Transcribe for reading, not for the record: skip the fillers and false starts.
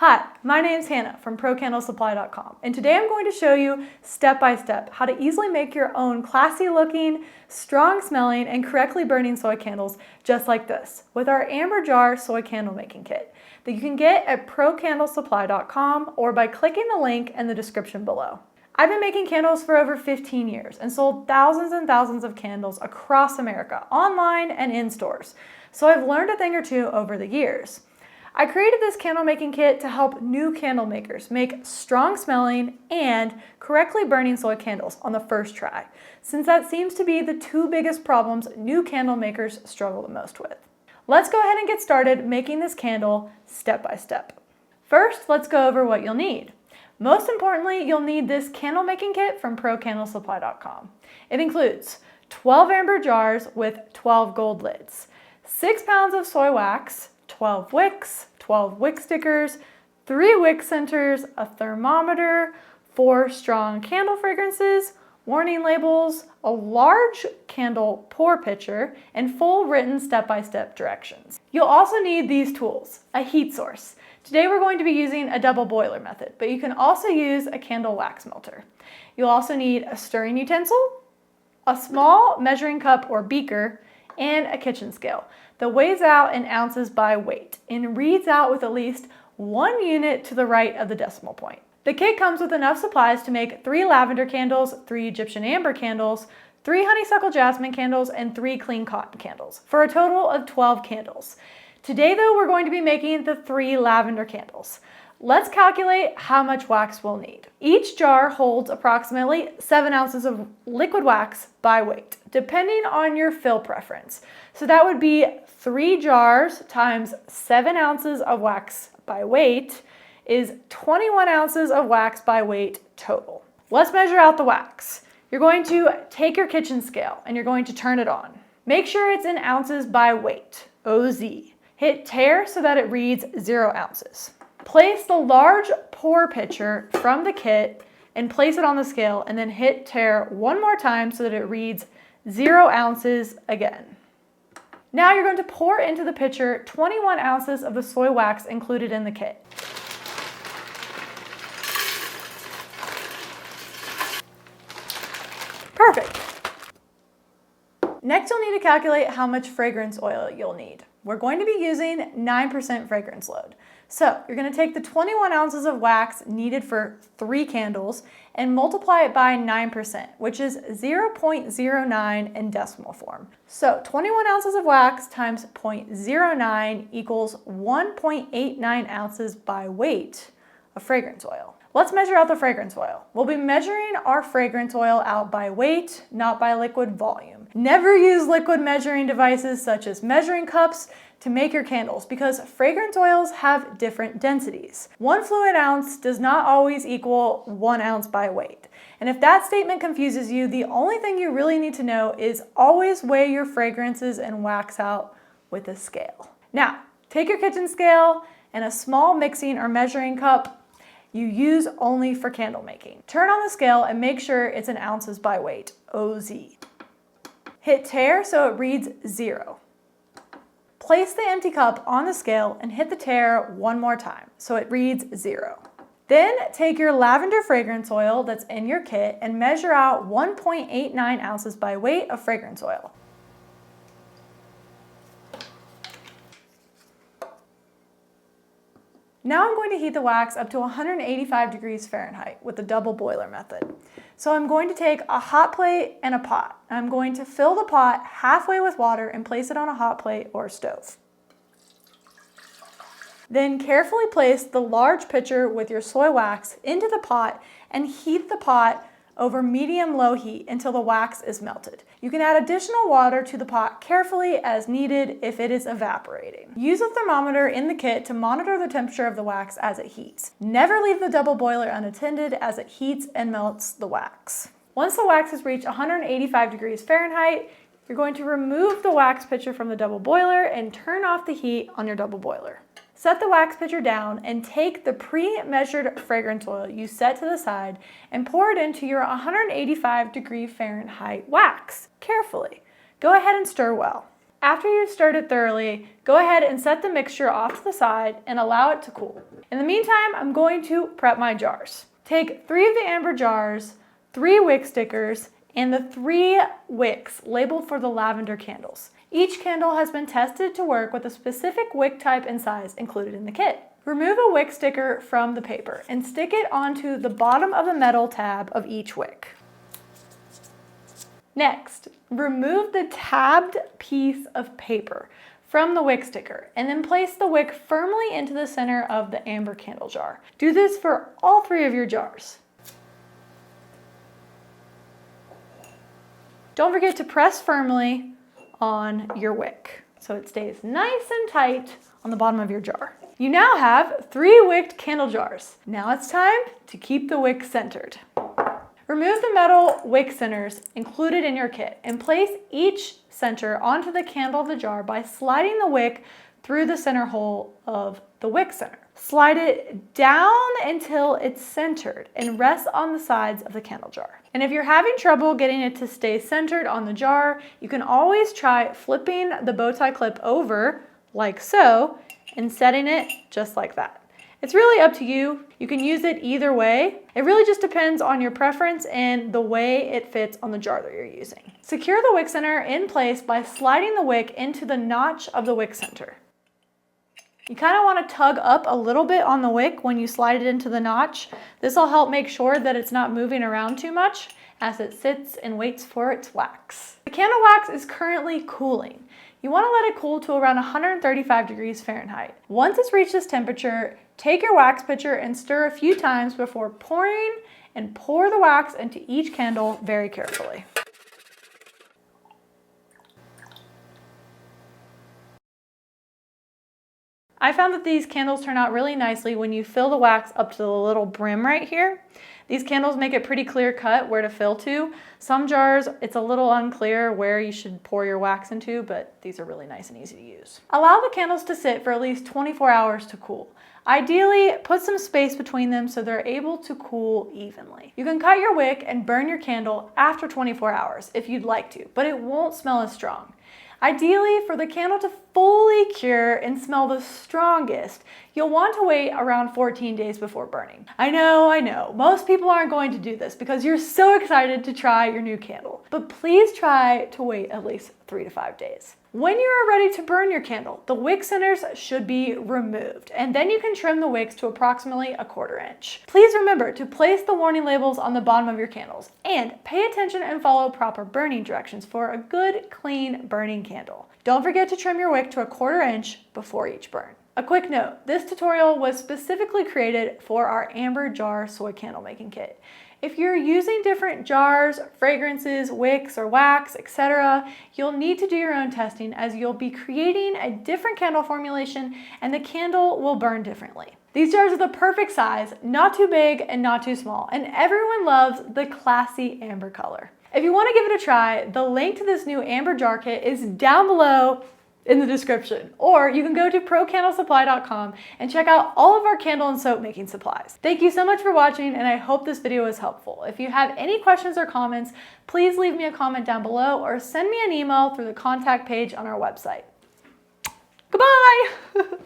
Hi, my name's Hannah from ProCandleSupply.com, and today I'm going to show you step by step how to easily make your own classy looking, strong smelling, and correctly burning soy candles just like this with our amber jar soy candle making kit that you can get at ProCandleSupply.com or by clicking the link in the description below. I've been making candles for over 15 years and sold thousands and thousands of candles across America, online and in stores, so I've learned a thing or two over the years. I created this candle making kit to help new candle makers make strong smelling and correctly burning soy candles on the first try, since that seems to be the two biggest problems new candle makers struggle the most with. Let's go ahead and get started making this candle step by step. First, let's go over what you'll need. Most importantly, you'll need this candle making kit from ProCandleSupply.com. It includes 12 amber jars with 12 gold lids, 6 pounds of soy wax, 12 wicks, 12 wick stickers, 3 wick centers, a thermometer, 4 strong candle fragrances, warning labels, a large candle pour pitcher, and full written step-by-step directions. You'll also need these tools, a heat source. Today we're going to be using a double boiler method, but you can also use a candle wax melter. You'll also need a stirring utensil, a small measuring cup or beaker, and a kitchen scale that weighs out in ounces by weight and reads out with at least 1 unit to the right of the decimal point. The kit comes with enough supplies to make 3 lavender candles, 3 Egyptian amber candles, 3 honeysuckle jasmine candles, and 3 clean cotton candles, for a total of 12 candles. Today though, we're going to be making the 3 lavender candles. Let's calculate how much wax we'll need. Each jar holds approximately 7 ounces of liquid wax by weight, depending on your fill preference. So that would be 3 jars times 7 ounces of wax by weight is 21 ounces of wax by weight total. Let's measure out the wax. You're going to take your kitchen scale and you're going to turn it on. Make sure it's in ounces by weight, OZ. Hit tare so that it reads 0 ounces. Place the large pour pitcher from the kit and place it on the scale, and then hit tare one more time so that it reads 0 ounces again. Now you're going to pour into the pitcher 21 ounces of the soy wax included in the kit. Perfect. Next, you'll need to calculate how much fragrance oil you'll need. We're going to be using 9% fragrance load. So you're going to take the 21 ounces of wax needed for 3 candles and multiply it by 9%, which is 0.09 in decimal form. So 21 ounces of wax times 0.09 equals 1.89 ounces by weight of fragrance oil. Let's measure out the fragrance oil. We'll be measuring our fragrance oil out by weight, not by liquid volume. Never use liquid measuring devices such as measuring cups to make your candles because fragrance oils have different densities. 1 fluid ounce does not always equal 1 ounce by weight. And if that statement confuses you, the only thing you really need to know is always weigh your fragrances and wax out with a scale. Now, take your kitchen scale and a small mixing or measuring cup you use only for candle making. Turn on the scale and make sure it's in ounces by weight, OZ. Hit tare so it reads 0. Place the empty cup on the scale and hit the tare one more time so it reads 0. Then take your lavender fragrance oil that's in your kit and measure out 1.89 ounces by weight of fragrance oil. Now I'm going to heat the wax up to 185 degrees Fahrenheit with the double boiler method. So I'm going to take a hot plate and a pot. I'm going to fill the pot halfway with water and place it on a hot plate or stove. Then carefully place the large pitcher with your soy wax into the pot and heat the pot over medium-low heat until the wax is melted. You can add additional water to the pot carefully as needed if it is evaporating. Use a thermometer in the kit to monitor the temperature of the wax as it heats. Never leave the double boiler unattended as it heats and melts the wax. Once the wax has reached 185 degrees Fahrenheit, you're going to remove the wax pitcher from the double boiler and turn off the heat on your double boiler. Set the wax pitcher down and take the pre-measured fragrance oil you set to the side and pour it into your 185 degree Fahrenheit wax carefully. Go ahead and stir well. After you've stirred it thoroughly, go ahead and set the mixture off to the side and allow it to cool. In the meantime, I'm going to prep my jars. Take 3 of the amber jars, 3 wick stickers, and the 3 wicks labeled for the lavender candles. Each candle has been tested to work with a specific wick type and size included in the kit. Remove a wick sticker from the paper and stick it onto the bottom of the metal tab of each wick. Next, remove the tabbed piece of paper from the wick sticker and then place the wick firmly into the center of the amber candle jar. Do this for all 3 of your jars. Don't forget to press firmly on your wick so it stays nice and tight on the bottom of your jar. You now have 3 wicked candle jars. Now it's time to keep the wick centered. Remove the metal wick centers included in your kit and place each center onto the candle of the jar by sliding the wick through the center hole of the wick center. Slide it down until it's centered and rest on the sides of the candle jar. And if you're having trouble getting it to stay centered on the jar, you can always try flipping the bow tie clip over like so and setting it just like that. It's really up to you. You can use it either way. It really just depends on your preference and the way it fits on the jar that you're using. Secure the wick center in place by sliding the wick into the notch of the wick center. You kind of want to tug up a little bit on the wick when you slide it into the notch. This will help make sure that it's not moving around too much as it sits and waits for its wax. The candle wax is currently cooling. You want to let it cool to around 135 degrees Fahrenheit. Once it's reached this temperature, take your wax pitcher and stir a few times before pouring, and pour the wax into each candle very carefully. I found that these candles turn out really nicely when you fill the wax up to the little brim right here. These candles make it pretty clear cut where to fill to. Some jars, it's a little unclear where you should pour your wax into, but these are really nice and easy to use. Allow the candles to sit for at least 24 hours to cool. Ideally, put some space between them so they're able to cool evenly. You can cut your wick and burn your candle after 24 hours if you'd like to, but it won't smell as strong. Ideally, for the candle to fully cure and smell the strongest, you'll want to wait around 14 days before burning. I know, most people aren't going to do this because you're so excited to try your new candle, but please try to wait at least 3 to 5 days. When you are ready to burn your candle, the wick centers should be removed, and then you can trim the wicks to approximately 1/4 inch. Please remember to place the warning labels on the bottom of your candles, and pay attention and follow proper burning directions for a good, clean burning candle. Don't forget to trim your wick to 1/4 inch before each burn. A quick note, this tutorial was specifically created for our amber jar soy candle making kit. If you're using different jars, fragrances, wicks, or wax, etc., you'll need to do your own testing as you'll be creating a different candle formulation and the candle will burn differently. These jars are the perfect size, not too big and not too small, and everyone loves the classy amber color. If you want to give it a try, the link to this new amber jar kit is down below in the description, or you can go to procandlesupply.com and check out all of our candle and soap making supplies. Thank you so much for watching, and I hope this video was helpful. If you have any questions or comments, please leave me a comment down below or send me an email through the contact page on our website. Goodbye!